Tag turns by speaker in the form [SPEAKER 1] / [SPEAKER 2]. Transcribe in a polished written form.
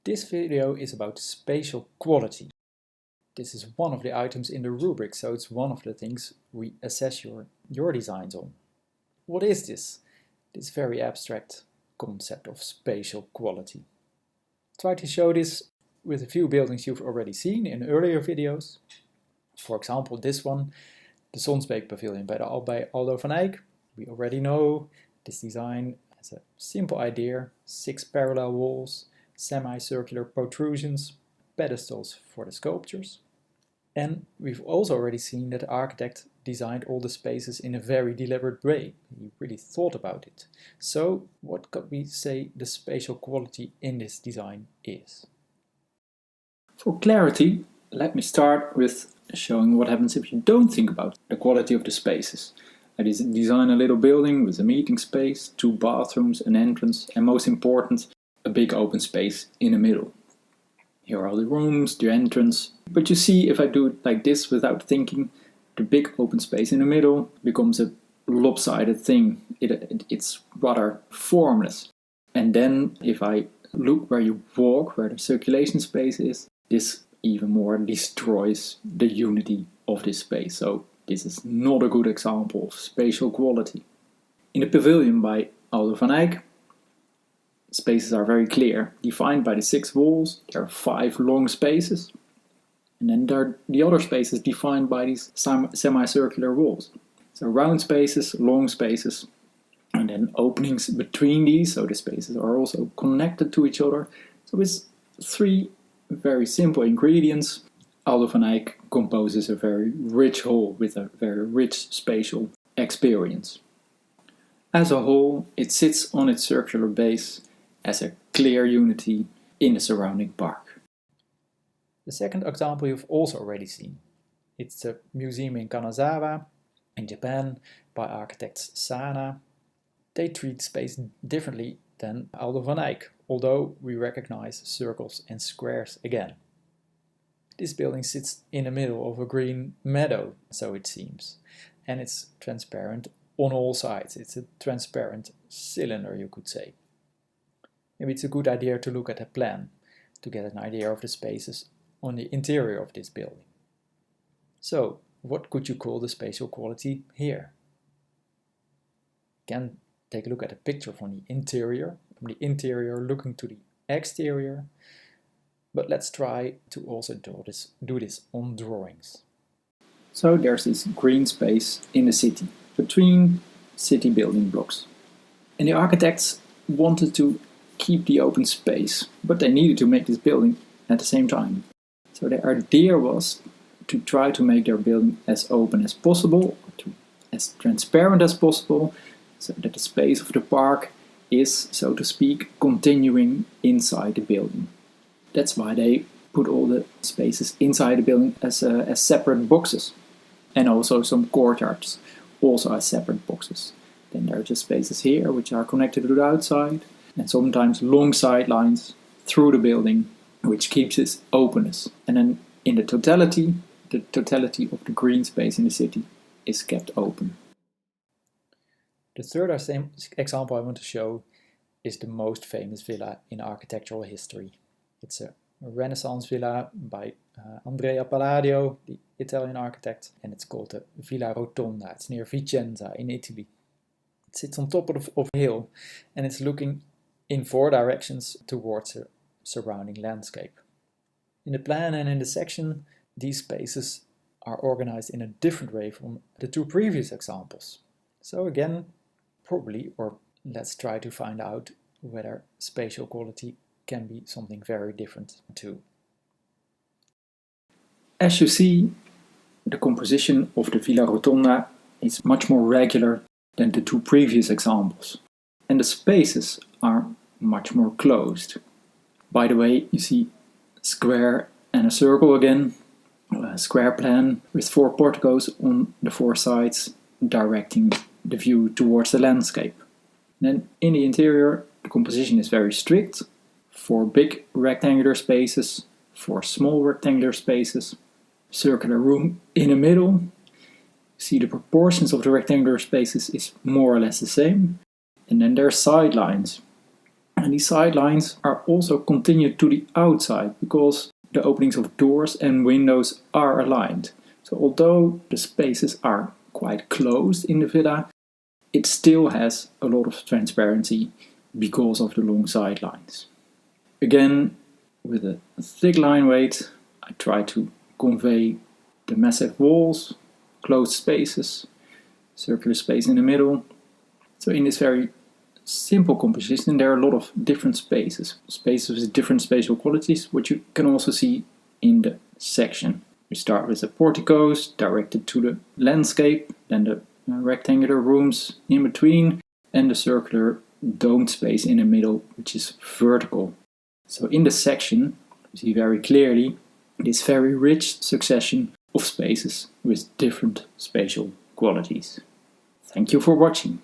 [SPEAKER 1] This video is about spatial quality. This is one of the items in the rubric, so it's one of the things we assess your designs on. What is this? This very abstract concept of spatial quality. Try to show this with a few buildings you've already seen in earlier videos. For example, this one, the Zonsbeek Pavilion by Aldo van Eyck. We already know this design has a simple idea: 6 parallel walls, semicircular protrusions, pedestals for the sculptures. And we've also already seen that the architect designed all the spaces in a very deliberate way. He really thought about it. So what could we say the spatial quality in this design is?
[SPEAKER 2] For clarity, let me start with showing what happens if you don't think about the quality of the spaces. I design a little building with a meeting space, 2 bathrooms, an entrance, and most important, a big open space in the middle. Here are all the rooms, the entrance. But you see, if I do it like this without thinking, the big open space in the middle becomes a lopsided thing. It's rather formless. And then if I look where you walk, where the circulation space is, this even more destroys the unity of this space. So this is not a good example of spatial quality. In the pavilion by Aldo van Eyck, spaces are very clear, defined by the 6 walls. There are 5 long spaces, and then there are the other spaces defined by these semicircular walls. So round spaces, long spaces, and then openings between these, so the spaces are also connected to each other. So with 3 very simple ingredients, Aldo van Eyck composes a very rich whole with a very rich spatial experience. As a whole, it sits on its circular base as a clear unity in the surrounding park.
[SPEAKER 1] The second example you've also already seen. It's the museum in Kanazawa in Japan by architects Sana. They treat space differently than Aldo van Eyck, although we recognize circles and squares again. This building sits in the middle of a green meadow, so it seems, and it's transparent on all sides. It's a transparent cylinder, you could say. Maybe it's a good idea to look at a plan to get an idea of the spaces on the interior of this building. So, what could you call the spatial quality here? Again, take a look at a picture from the interior looking to the exterior. But let's try to also do this on drawings.
[SPEAKER 2] So there's this green space in the city, between city building blocks. And the architects wanted to keep the open space, but they needed to make this building at the same time. So their idea was to try to make their building as open as possible, as transparent as possible, so that the space of the park is, so to speak, continuing inside the building. That's why they put all the spaces inside the building as separate boxes, and also some courtyards also as separate boxes. Then there are just spaces here which are connected to the outside, and sometimes long sidelines through the building, which keeps its openness. And then in the totality of the green space in the city is kept open.
[SPEAKER 1] The third example I want to show is the most famous villa in architectural history. It's a Renaissance villa by Andrea Palladio, the Italian architect, and it's called the Villa Rotonda. It's near Vicenza in Italy. It sits on top of a hill, and it's looking in 4 directions towards the surrounding landscape. In the plan and in the section, these spaces are organized in a different way from the 2 previous examples. So again, probably, or let's try to find out whether spatial quality can be something very different too.
[SPEAKER 2] As you see, the composition of the Villa Rotonda is much more regular than the 2 previous examples, and the spaces are much more closed. By the way, you see a square and a circle again, a square plan with 4 porticos on the 4 sides directing the view towards the landscape. Then in the interior, the composition is very strict. 4 big rectangular spaces, 4 small rectangular spaces, circular room in the middle. See, the proportions of the rectangular spaces is more or less the same. And then there are sidelines. And these sidelines are also continued to the outside because the openings of doors and windows are aligned. So although the spaces are quite closed in the villa, it still has a lot of transparency because of the long sidelines. Again, with a thick line weight, I try to convey the massive walls, closed spaces, circular space in the middle. So in this very simple composition, there are a lot of different spaces with different spatial qualities, which you can also see in the section. We start with the porticos directed to the landscape, then the rectangular rooms in between, and the circular domed space in the middle, which is vertical. So in the section, you see very clearly this very rich succession of spaces with different spatial qualities. Thank you for watching.